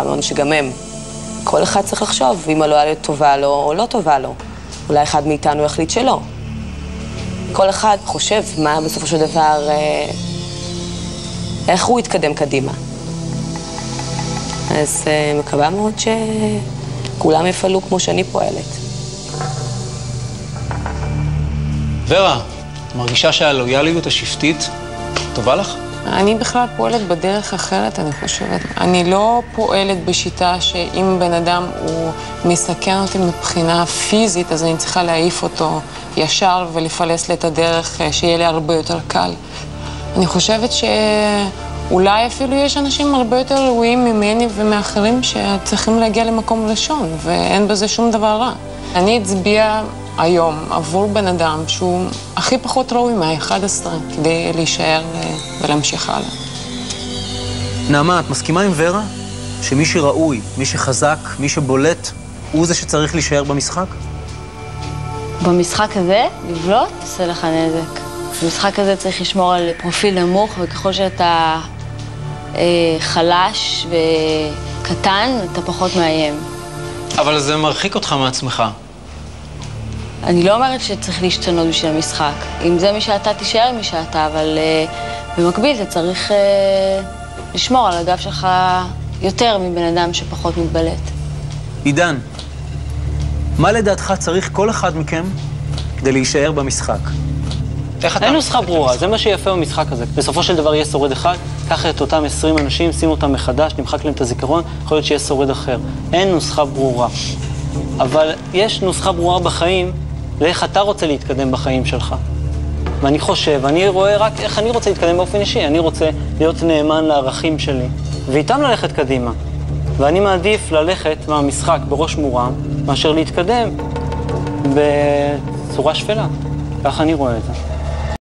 אמרנו שגם הם. כל אחד צריך לחשוב אם הלא היה טובה לו או לא טובה לו. אולי אחד מאיתנו יחליט שלא. כל אחד חושב מה בסופו של דבר, איך הוא יתקדם קדימה. אז מקווה מאוד שכולם יפעלו כמו שאני פועלת. ורה, מרגישה שהלויאליות השבטית טובה לך? אני בכלל פועלת בדרך אחרת, אני חושבת. אני לא פועלת בשיטה שאם בן אדם הוא מסכן אותי מבחינה פיזית, אז אני צריכה להעיף אותו ישר ולפלס לי את הדרך שיהיה לי הרבה יותר קל. אני חושבת שאולי אפילו יש אנשים הרבה יותר ראויים ממני ומאחרים שצריכים להגיע למקום ראשון, ואין בזה שום דבר רע. אני אצביע היום עבור בן אדם שהוא הכי פחות ראוי מה-11 כדי להישאר ולהמשיך הלאה. נעמה, את מסכימה עם ורה? שמי שראוי, מי שחזק, מי שבולט, הוא זה שצריך להישאר במשחק? במשחק הזה, לבלוט, עושה לך נזק. במשחק הזה צריך לשמור על פרופיל נמוך, וככל שאתה חלש וקטן, אתה פחות מאיים. אבל זה מרחיק אותך מעצמך. אני לא אומרת שצריך להשתנות בשביל המשחק. אם זה מי שאתה, תישאר מי שאתה, אבל במקביל אתה צריך לשמור על הגב שלך יותר מבן אדם שפחות מתבלט. עידן, מה לדעתך צריך כל אחד מכם כדי להישאר במשחק? אין נוסחה ברורה, זה מה שיפה במשחק הזה. בסופו של דבר יהיה שורד אחד, קח את אותם 20 אנשים, שים אותם מחדש, נמחק להם את הזיכרון, יכול להיות שיהיה שורד אחר. אין נוסחה ברורה. אבל יש נוסחה ברורה בחיים לאיך אתה רוצה להתקדם בחיים שלך. ואני חושב, אני רואה רק איך אני רוצה להתקדם באופן אישי. אני רוצה להיות נאמן לערכים שלי, ואיתם ללכת קדימה. ואני מעדיף ללכת מהמשחק בראש מורם, מאשר להתקדם בצורה שפלה. כך אני רואה את זה.